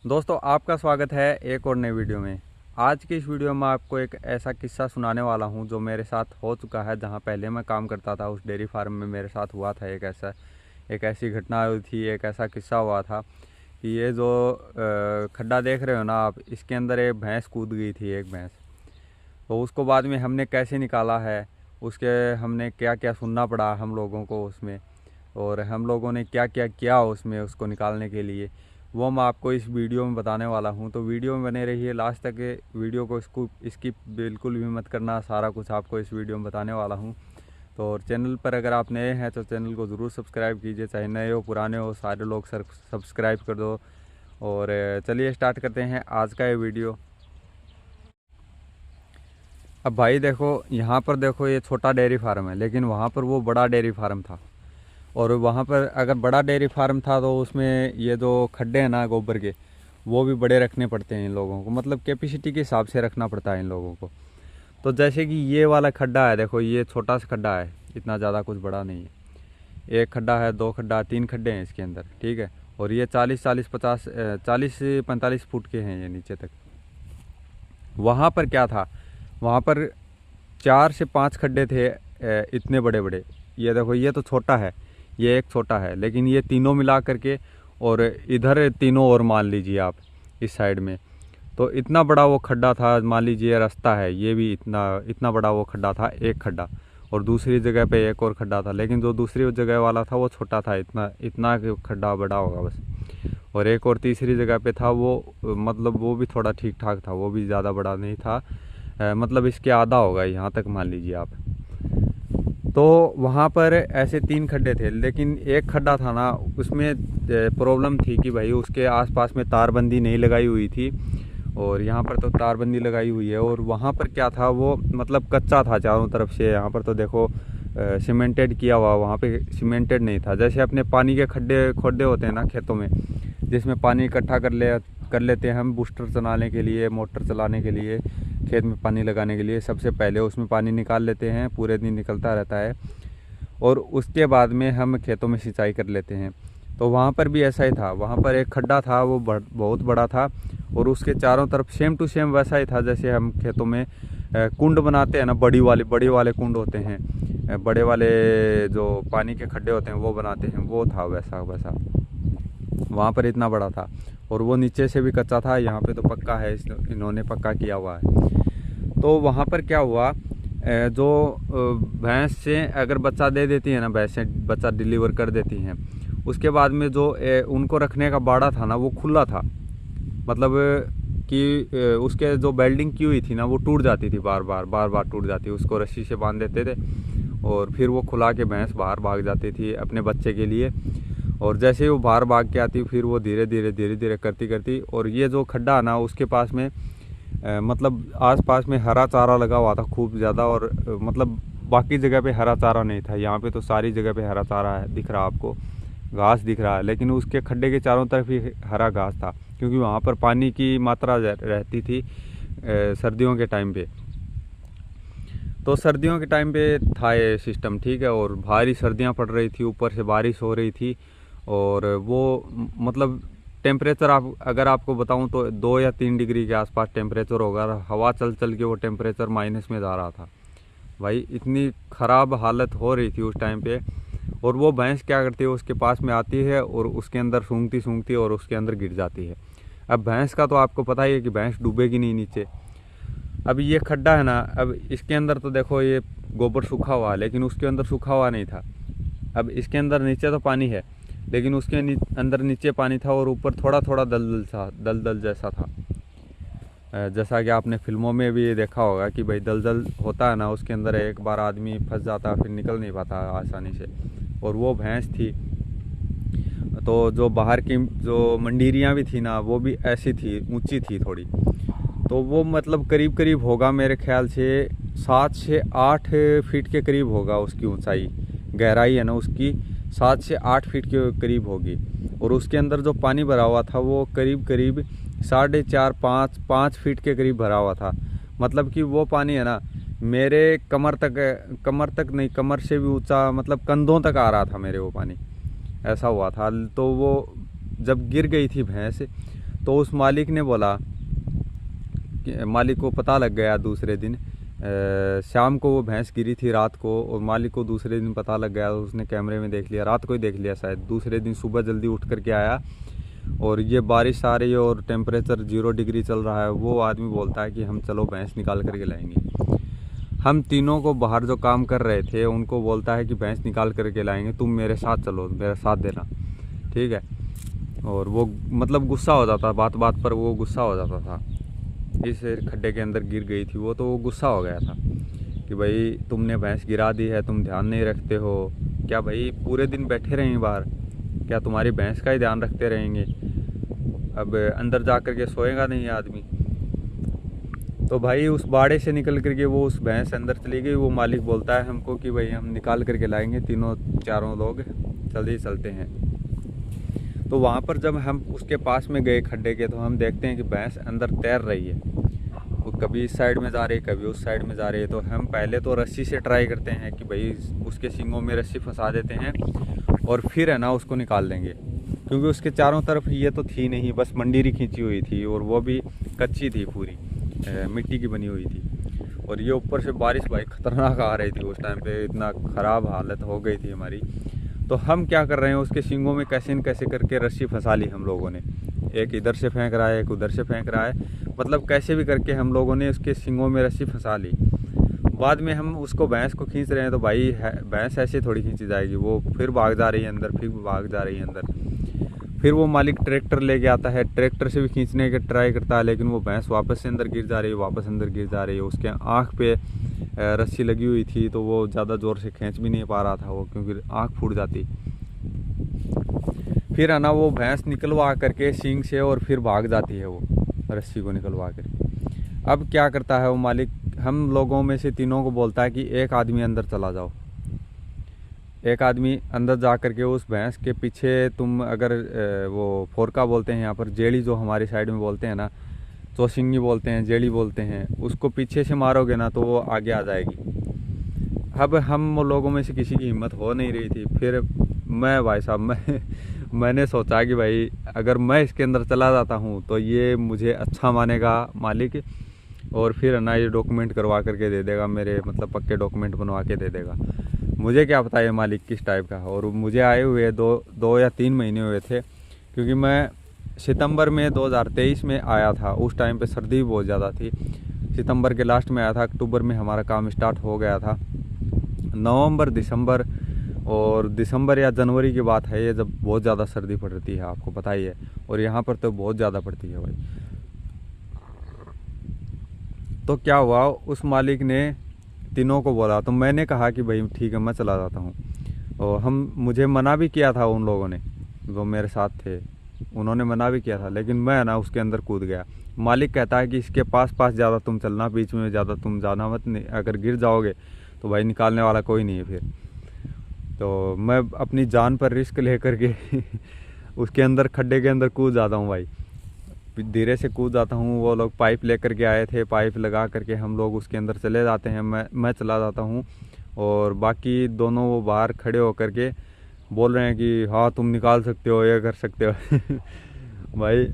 दोस्तों, आपका स्वागत है एक और नई वीडियो में। आज की इस वीडियो में आपको एक ऐसा किस्सा सुनाने वाला हूं जो मेरे साथ हो चुका है। जहां पहले मैं काम करता था उस डेयरी फार्म में मेरे साथ हुआ था एक ऐसी घटना हुई थी, एक ऐसा किस्सा हुआ था कि ये जो खड्डा देख रहे हो ना आप, इसके अंदर एक भैंस कूद गई थी, एक भैंस। तो उसको बाद में हमने कैसे निकाला है, उसके हमने क्या क्या सुनना पड़ा हम लोगों को उसमें, और हम लोगों ने क्या क्या किया उसमें उसको निकालने के लिए, वो मैं आपको इस वीडियो में बताने वाला हूँ। तो वीडियो में बने रहिए लास्ट तक। वीडियो को इसकी बिल्कुल भी मत करना, सारा कुछ आपको इस वीडियो में बताने वाला हूँ। तो और चैनल पर अगर आप नए हैं तो चैनल को ज़रूर सब्सक्राइब कीजिए, चाहे नए हो पुराने हो, सारे लोग सब्सक्राइब कर दो। और चलिए स्टार्ट करते हैं आज का ये वीडियो। अब भाई देखो, यहाँ पर देखो ये छोटा डेयरी फार्म है, लेकिन वहाँ पर वो बड़ा डेयरी फार्म था। और वहाँ पर अगर बड़ा डेयरी फार्म था तो उसमें ये जो खड्डे हैं ना गोबर के, वो भी बड़े रखने पड़ते हैं इन लोगों को, मतलब कैपेसिटी के हिसाब से रखना पड़ता है इन लोगों को। तो जैसे कि ये वाला खड्डा है, देखो ये छोटा सा खड्डा है, इतना ज़्यादा कुछ बड़ा नहीं है। एक खड्डा है, दो खड्डा, तीन खड्डे हैं इसके अंदर, ठीक है। और ये 40-45 फुट के हैं ये नीचे तक। वहाँ पर क्या था, वहाँ पर 4 से 5 खड्डे थे, इतने बड़े बड़े। ये देखो ये तो छोटा है, ये एक छोटा है, लेकिन ये तीनों मिला करके, और इधर तीनों और मान लीजिए आप इस साइड में, तो इतना बड़ा वो खड्डा था। मान लीजिए रास्ता है, ये भी इतना इतना बड़ा वो खड्डा था, एक खड्डा। और दूसरी जगह पे एक और खड्डा था, लेकिन जो दूसरी जगह वाला था वो छोटा था, इतना इतना खड्डा बड़ा होगा बस। और एक और तीसरी जगह पे था वो, मतलब वो भी थोड़ा ठीक ठाक था, वो भी ज़्यादा बड़ा नहीं था, मतलब इसके आधा होगा यहाँ तक मान लीजिए आप। तो वहाँ पर ऐसे 3 खड्डे थे, लेकिन एक खड्डा था ना, उसमें प्रॉब्लम थी कि भाई उसके आसपास में तारबंदी नहीं लगाई हुई थी। और यहाँ पर तो तारबंदी लगाई हुई है। और वहाँ पर क्या था, वो मतलब कच्चा था चारों तरफ से। यहाँ पर तो देखो सीमेंटेड किया हुआ, वहाँ पे सीमेंटेड नहीं था। जैसे अपने पानी के खड्डे खोदे होते हैं ना खेतों में, जिसमें पानी इकट्ठा कर लेते हैं हम बूस्टर चलाने के लिए, मोटर चलाने के लिए, खेत में पानी लगाने के लिए। सबसे पहले उसमें पानी निकाल लेते हैं, पूरे दिन निकलता रहता है, और उसके बाद में हम खेतों में सिंचाई कर लेते हैं। तो वहाँ पर भी ऐसा ही था, वहाँ पर एक खड्डा था, वो बहुत बड़ा था। और उसके चारों तरफ सेम टू सेम वैसा ही था जैसे हम खेतों में कुंड बनाते हैं ना, बड़ी वाले कुंड होते हैं, बड़े वाले जो पानी के खड्डे होते हैं वो बनाते हैं, वो था वैसा वैसा। वहाँ पर इतना बड़ा था, और वो नीचे से भी कच्चा था, यहाँ पे तो पक्का है, इन्होंने पक्का किया हुआ है। तो वहाँ पर क्या हुआ, जो भैंस से अगर बच्चा दे देती है ना, भैंसें बच्चा डिलीवर कर देती हैं, उसके बाद में जो उनको रखने का बाड़ा था ना, वो खुला था। मतलब कि उसके जो बेल्डिंग की हुई थी ना, वो टूट जाती थी, बार बार टूट जाती, उसको रस्सी से बांध देते थे, और फिर वो खुला के भैंस बाहर भाग जाती थी अपने बच्चे के लिए। और जैसे ही वो बाहर भाग के आती, फिर वो धीरे धीरे करती करती, और ये जो खड्डा ना उसके पास में मतलब आस पास में हरा चारा लगा हुआ था खूब ज़्यादा। और मतलब बाकी जगह पे हरा चारा नहीं था, यहाँ पे तो सारी जगह पे हरा चारा है, दिख रहा आपको, घास दिख रहा है। लेकिन उसके खड्डे के चारों तरफ ही हरा घास था, क्योंकि वहाँ पर पानी की मात्रा रहती थी सर्दियों के टाइम पे। तो सर्दियों के टाइम पे था ये सिस्टम, ठीक है। और भारी सर्दियाँ पड़ रही थी, ऊपर से बारिश हो रही थी, और वो मतलब टेम्परेचर आप अगर आपको बताऊं तो 2 या 3 डिग्री के आसपास टेम्परेचर होगा। हवा चल चल के वो टेम्परेचर माइनस में जा रहा था भाई, इतनी ख़राब हालत हो रही थी उस टाइम पे। और वो भैंस क्या करती है, उसके पास में आती है और उसके अंदर सूंघती सूंघती और उसके अंदर गिर जाती है। अब भैंस का तो आपको पता ही है कि भैंस डूबेगी नहीं नीचे। अब ये खड्डा है ना, अब इसके अंदर तो देखो ये गोबर सूखा हुआ है, लेकिन उसके अंदर सूखा हुआ नहीं था। अब इसके अंदर नीचे तो पानी है, लेकिन उसके अंदर नीचे पानी था, और ऊपर थोड़ा थोड़ा दलदल जैसा था। जैसा कि आपने फिल्मों में भी देखा होगा कि भाई दलदल होता है ना, उसके अंदर एक बार आदमी फंस जाता, फिर निकल नहीं पाता आसानी से। और वो भैंस थी, तो जो बाहर की जो मंडीरियाँ भी थी ना, वो भी ऐसी थी, ऊंची थी थोड़ी। तो वो मतलब करीब करीब होगा मेरे ख्याल से 7 से 8 फीट के करीब होगा उसकी ऊंचाई, गहराई है ना उसकी 7 से 8 फीट के करीब होगी। और उसके अंदर जो पानी भरा हुआ था वो करीब करीब 4.5-5 फीट के करीब भरा हुआ था। मतलब कि वो पानी है ना मेरे कमर तक नहीं, कमर से भी ऊंचा, मतलब कंधों तक आ रहा था मेरे वो पानी, ऐसा हुआ था। तो वो जब गिर गई थी भैंस, तो उस मालिक ने बोला कि मालिक को पता लग गया दूसरे दिन, शाम को वो भैंस गिरी थी रात को, और मालिक को दूसरे दिन पता लग गया, उसने कैमरे में देख लिया, रात को ही देख लिया शायद। दूसरे दिन सुबह जल्दी उठ करके आया और ये बारिश आ रही है और टेम्परेचर 0 डिग्री चल रहा है। वो आदमी बोलता है कि हम चलो भैंस निकाल करके लाएंगे। हम तीनों को बाहर जो काम कर रहे थे उनको बोलता है कि भैंस निकाल करके लाएंगे, तुम मेरे साथ चलो, मेरा साथ देना, ठीक है। और वो मतलब गुस्सा हो जाता, बात बात पर वो गुस्सा हो जाता था। इस खड्डे के अंदर गिर गई थी वो, तो वो गुस्सा हो गया था कि भाई तुमने भैंस गिरा दी है, तुम ध्यान नहीं रखते हो क्या भाई, पूरे दिन बैठे रहेंगे बाहर, क्या तुम्हारी भैंस का ही ध्यान रखते रहेंगे, अब अंदर जा कर के सोएगा नहीं आदमी। तो भाई उस बाड़े से निकल करके वो उस भैंस अंदर चली गई। वो मालिक बोलता है हमको कि भाई हम निकाल करके लाएंगे, तीनों चारों लोग जल्दी चलते हैं। तो वहाँ पर जब हम उसके पास में गए खड्डे के, तो हम देखते हैं कि भैंस अंदर तैर रही है, वो कभी इस साइड में जा रही है, कभी उस साइड में जा रही है। तो हम पहले तो रस्सी से ट्राई करते हैं कि भाई उसके सींगों में रस्सी फंसा देते हैं और फिर है ना उसको निकाल देंगे, क्योंकि उसके चारों तरफ ये तो थी नहीं, बस मंडीरी खींची हुई थी और वो भी कच्ची थी, पूरी मिट्टी की बनी हुई थी। और ये ऊपर से बारिश भाई ख़तरनाक आ रही थी उस टाइम पे, इतना ख़राब हालत हो गई थी हमारी। तो हम क्या कर रहे हैं, उसके सींगों में कैसे न कैसे करके रस्सी फंसा ली हम लोगों ने, एक इधर से फेंक रहा है, एक उधर से फेंक रहा है, मतलब कैसे भी करके हम लोगों ने उसके सींगों में रस्सी फंसा ली। बाद में हम उसको भैंस को खींच रहे हैं, तो भाई भैंस ऐसे थोड़ी खींची जाएगी, वो फिर भाग जा रही है अंदर, फिर भाग जा रही है अंदर। फिर वो मालिक ट्रैक्टर लेके आता है, ट्रैक्टर से भी खींचने के ट्राई करता है, लेकिन वो भैंस वापस से अंदर गिर जा रही है, वापस अंदर गिर जा रही है। उसके आँख पे रस्सी लगी हुई थी, तो वो ज़्यादा ज़ोर से खींच भी नहीं पा रहा था वो, क्योंकि आँख फूट जाती। फिर है ना वो भैंस निकलवा करके सींग से और फिर भाग जाती है वो रस्सी को निकलवा करके। अब क्या करता है वो मालिक, हम लोगों में से तीनों को बोलता है कि एक आदमी अंदर चला जाओ। एक आदमी अंदर जा करके उस भैंस के पीछे, तुम अगर वो फोरका बोलते हैं यहाँ पर, जेड़ी जो हमारी साइड में बोलते हैं ना, चौसिंगी बोलते हैं, जेड़ी बोलते हैं, उसको पीछे से मारोगे ना तो वो आगे आ जाएगी। अब हम लोगों में से किसी की हिम्मत हो नहीं रही थी। फिर मैं भाई साहब मैंने सोचा कि भाई अगर मैं इसके अंदर चला जाता हूँ तो ये मुझे अच्छा मानेगा मालिक, और फिर है ना ये डॉक्यूमेंट करवा करके दे देगा मेरे, मतलब पक्के डॉक्यूमेंट बनवा के दे देगा। मुझे क्या पता ये मालिक किस टाइप का है। और मुझे आए हुए दो या 3 महीने हुए थे, क्योंकि मैं सितंबर में 2023 में आया था। उस टाइम पे सर्दी भी बहुत ज़्यादा थी। सितंबर के लास्ट में आया था, अक्टूबर में हमारा काम स्टार्ट हो गया था। नवंबर, दिसंबर और दिसंबर या जनवरी की बात है ये, जब बहुत ज़्यादा सर्दी पड़ती है, आपको पता ही है। और यहाँ पर तो बहुत ज़्यादा पड़ती है भाई। तो क्या हुआ, उस मालिक ने तीनों को बोला, तो मैंने कहा कि भाई ठीक है मैं चला जाता हूँ। और मुझे मना भी किया था उन लोगों ने, जो मेरे साथ थे, उन्होंने मना भी किया था, लेकिन मैं ना उसके अंदर कूद गया। मालिक कहता है कि इसके पास ज़्यादा तुम चलना, बीच में ज़्यादा तुम जाना मत, नहीं अगर गिर जाओगे तो भाई निकालने वाला कोई नहीं है फिर। तो मैं अपनी जान पर रिस्क ले करके उसके अंदर, खड्डे के अंदर कूद जाता हूँ भाई, धीरे से कूद जाता हूँ। वो लोग पाइप लेकर के आए थे, पाइप लगा करके हम लोग उसके अंदर चले जाते हैं, मैं चला जाता हूँ। और बाकी दोनों वो बाहर खड़े होकर के बोल रहे हैं कि हाँ तुम निकाल सकते हो, ये कर सकते हो भाई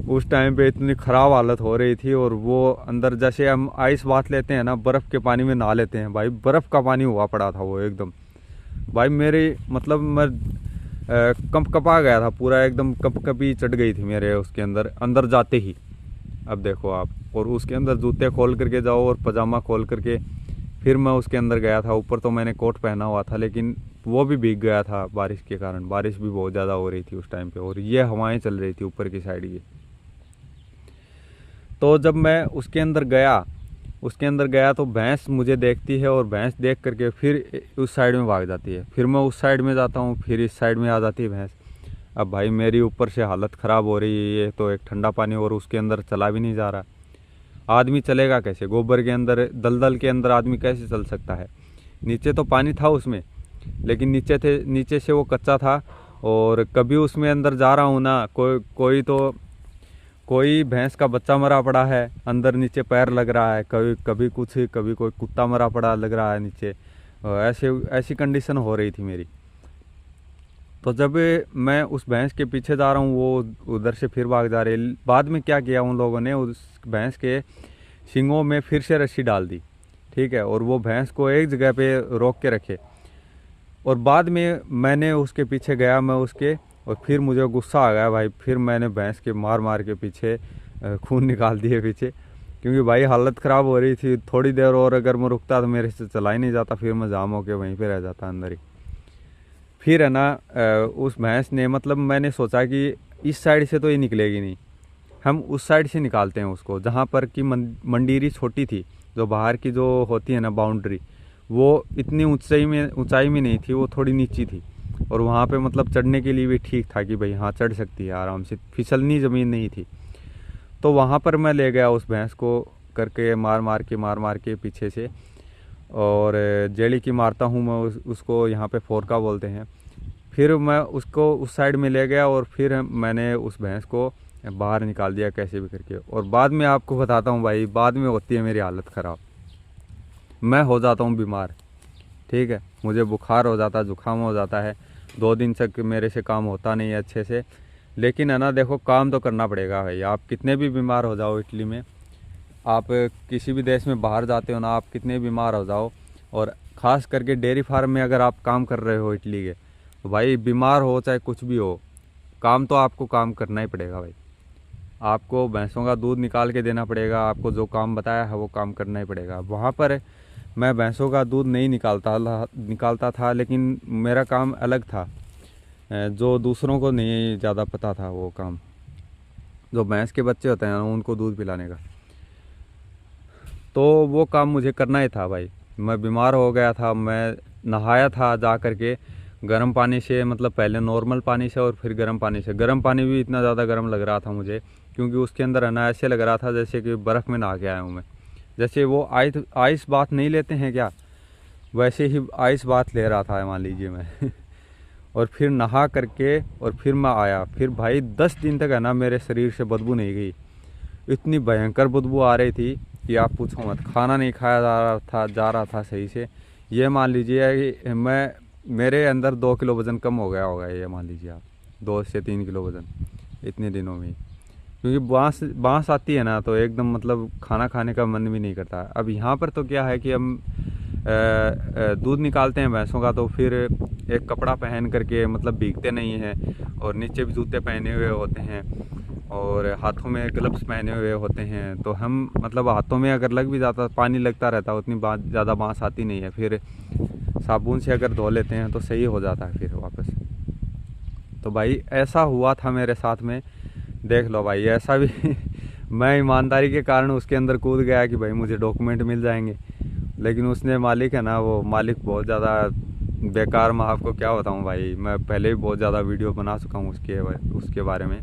उस टाइम पे इतनी ख़राब हालत हो रही थी। और वो अंदर जैसे हम आइस बात लेते हैं ना, बर्फ़ के पानी में नहा लेते हैं भाई, बर्फ़ का पानी हुआ पड़ा था वो एकदम। भाई मेरी मतलब मैं कँपा गया था पूरा, एकदम कँपी चढ़ गई थी मेरे उसके अंदर जाते ही। अब देखो आप, और उसके अंदर जूते खोल करके जाओ और पजामा खोल करके फिर मैं उसके अंदर गया था। ऊपर तो मैंने कोट पहना हुआ था, लेकिन वो भी भीग गया था बारिश के कारण। बारिश भी बहुत ज़्यादा हो रही थी उस टाइम पे, और ये हवाएं चल रही थी ऊपर की साइड ये। तो जब मैं उसके अंदर गया तो भैंस मुझे देखती है, और भैंस देख करके फिर उस साइड में भाग जाती है। फिर मैं उस साइड में जाता हूँ, फिर इस साइड में आ जाती है भैंस। अब भाई मेरी ऊपर से हालत ख़राब हो रही है, ये तो एक ठंडा पानी और उसके अंदर चला भी नहीं जा रहा। आदमी चलेगा कैसे, गोबर के अंदर, दलदल के अंदर आदमी कैसे चल सकता है। नीचे तो पानी था उसमें, लेकिन नीचे से वो कच्चा था। और कभी उसमें अंदर जा रहा हूँ ना, कोई भैंस का बच्चा मरा पड़ा है अंदर, नीचे पैर लग रहा है, कभी कोई कुत्ता मरा पड़ा लग रहा है नीचे। ऐसी कंडीशन हो रही थी मेरी। तो जब मैं उस भैंस के पीछे जा रहा हूँ, वो उधर से फिर भाग जा रही। बाद में क्या किया उन लोगों ने, उस भैंस के सींगों में फिर से रस्सी डाल दी, ठीक है, और वो भैंस को एक जगह पे रोक के रखे। और बाद में मैंने उसके पीछे गया, मैं उसके, और फिर मुझे गुस्सा आ गया भाई, फिर मैंने भैंस के मार मार के पीछे खून निकाल दिए पीछे, क्योंकि भाई हालत ख़राब हो रही थी। थोड़ी देर और अगर मैं रुकता तो मेरे से चला ही नहीं जाता, फिर मैं जाम होके वहीं पे रह जाता अंदर ही। फिर है ना उस भैंस ने, मतलब मैंने सोचा कि इस साइड से तो ये निकलेगी नहीं, हम उस साइड से निकालते हैं उसको, जहाँ पर कि मंडीरी छोटी थी, जो बाहर की जो होती है ना बाउंड्री, वो इतनी ऊंचाई में नहीं थी, वो थोड़ी नीची थी, और वहाँ पे मतलब चढ़ने के लिए भी ठीक था कि भाई हाँ चढ़ सकती है आराम से, फिसलनी ज़मीन नहीं थी। तो वहाँ पर मैं ले गया उस भैंस को, करके मार मार के पीछे से, और जेली की मारता हूँ मैं उसको, यहाँ पे फोरका बोलते हैं। फिर मैं उसको उस साइड में ले गया, और फिर मैंने उस भैंस को बाहर निकाल दिया कैसे भी करके। और बाद में आपको बताता हूँ भाई, बाद में होती है मेरी हालत ख़राब, मैं हो जाता हूँ बीमार, ठीक है, मुझे बुखार हो जाता है, जुकाम हो जाता है, 2 दिन तक मेरे से काम होता नहीं है अच्छे से। लेकिन है ना देखो, काम तो करना पड़ेगा भाई, आप कितने भी बीमार हो जाओ इटली में, आप किसी भी देश में बाहर जाते हो ना, आप कितने बीमार हो जाओ, और ख़ास करके डेयरी फार्म में अगर आप काम कर रहे हो इटली के, तो भाई बीमार हो चाहे कुछ भी हो, काम तो आपको काम करना ही पड़ेगा भाई। आपको भैंसों का दूध निकाल के देना पड़ेगा, आपको जो काम बताया है वो काम करना ही पड़ेगा। वहाँ पर मैं भैंसों का दूध नहीं निकालता था, लेकिन मेरा काम अलग था, जो दूसरों को नहीं ज़्यादा पता था वो काम, जो भैंस के बच्चे होते हैं ना उनको दूध पिलाने का, तो वो काम मुझे करना ही था भाई। मैं बीमार हो गया था, मैं नहाया था जा कर के गर्म पानी से, मतलब पहले नॉर्मल पानी से और फिर गर्म पानी से। गर्म पानी भी इतना ज़्यादा गर्म लग रहा था मुझे, क्योंकि उसके अंदर है ना ऐसे लग रहा था जैसे कि बर्फ़ में नहा के आया हूँ मैं, जैसे वो आइस बाथ नहीं लेते हैं क्या, वैसे ही आइस बाथ ले रहा था मान लीजिए मैं और फिर नहा करके और फिर मैं आया, फिर भाई 10 दिन तक है ना मेरे शरीर से बदबू नहीं गई, इतनी भयंकर बदबू आ रही थी कि आप पूछो मत। खाना नहीं खाया जा रहा था सही से। ये मान लीजिए कि मेरे अंदर 2 किलो वज़न कम हो गया होगा, ये मान लीजिए आप 2 से 3 किलो वज़न इतने दिनों में, क्योंकि बांस आती है ना तो एकदम मतलब खाना खाने का मन भी नहीं करता। अब यहाँ पर तो क्या है कि हम दूध निकालते हैं भैंसों का, तो फिर एक कपड़ा पहन करके, मतलब भीगते नहीं हैं, और नीचे भी जूते पहने हुए होते हैं, और हाथों में ग्लव्स पहने हुए होते हैं, तो हम मतलब हाथों में अगर लग भी जाता, पानी लगता रहता, उतनी ज़्यादा बांस आती नहीं है, फिर साबुन से अगर धो लेते हैं तो सही हो जाता है फिर वापस। तो भाई ऐसा हुआ था मेरे साथ में, देख लो भाई ऐसा भी मैं ईमानदारी के कारण उसके अंदर कूद गया कि भाई मुझे डॉक्यूमेंट मिल जाएंगे, लेकिन उसने मालिक है ना, वो मालिक बहुत ज़्यादा बेकार, मैं आपको क्या बताऊं भाई, मैं पहले भी बहुत ज़्यादा वीडियो बना चुका हूँ उसके बारे में।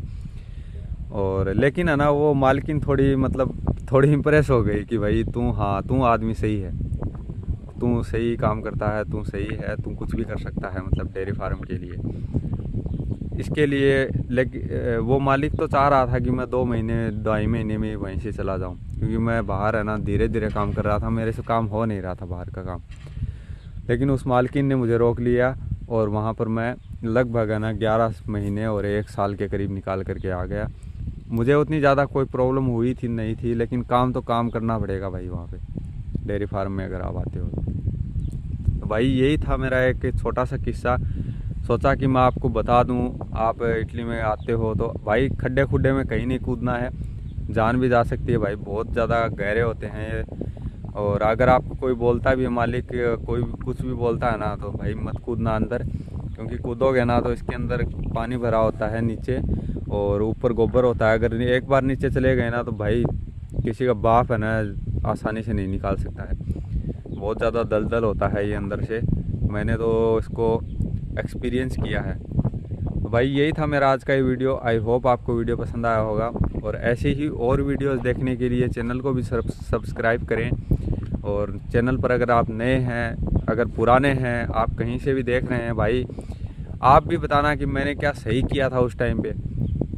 और लेकिन है ना वो मालकिन थोड़ी इम्प्रेस हो गई कि भाई तू आदमी सही है, तू सही काम करता है, तू सही है, तू कुछ भी कर सकता है मतलब डेयरी फार्म के लिए। इसके लिए लेकिन वो मालिक तो चाह रहा था कि मैं 2 महीने में वहीं से चला जाऊं, क्योंकि मैं बाहर है ना धीरे धीरे काम कर रहा था, मेरे से काम हो नहीं रहा था बाहर का काम। लेकिन उस मालकिन ने मुझे रोक लिया, और वहाँ पर मैं लगभग है ना 11 महीने और 1 साल के करीब निकाल करके आ गया। मुझे उतनी ज़्यादा कोई प्रॉब्लम हुई थी नहीं थी, लेकिन काम तो काम करना पड़ेगा भाई वहाँ पे डेयरी फार्म में अगर आप आते हो तो। भाई यही था मेरा एक छोटा सा किस्सा, सोचा कि मैं आपको बता दूं। आप इटली में आते हो तो भाई खड्डे खुड्डे में कहीं नहीं कूदना है, जान भी जा सकती है भाई, बहुत ज़्यादा गहरे होते हैं ये। और अगर आपको कोई बोलता भी है, मालिक कोई कुछ भी बोलता है ना, तो भाई मत कूदना अंदर, क्योंकि कूदोगे ना तो इसके अंदर पानी भरा होता है नीचे, और ऊपर गोबर होता है। अगर एक बार नीचे चले गए ना तो भाई किसी का बाप है ना आसानी से नहीं निकाल सकता है, बहुत ज़्यादा दलदल होता है ये अंदर से, मैंने तो इसको एक्सपीरियंस किया है। तो भाई यही था मेरा आज का ये वीडियो, आई होप आपको वीडियो पसंद आया होगा, और ऐसे ही और वीडियोस देखने के लिए चैनल को भी सब्सक्राइब करें। और चैनल पर अगर आप नए हैं, अगर पुराने हैं, आप कहीं से भी देख रहे हैं भाई, आप भी बताना कि मैंने क्या सही किया था उस टाइम पे,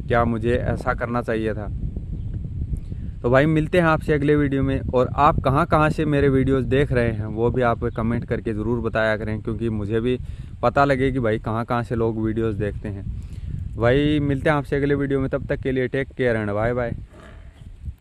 क्या मुझे ऐसा करना चाहिए था। तो भाई मिलते हैं आपसे अगले वीडियो में। और आप कहाँ कहाँ से मेरे वीडियोस देख रहे हैं वो भी आप कमेंट करके ज़रूर बताया करें, क्योंकि मुझे भी पता लगे कि भाई कहाँ कहाँ से लोग वीडियोस देखते हैं। भाई मिलते हैं आपसे अगले वीडियो में, तब तक के लिए take care and bye bye.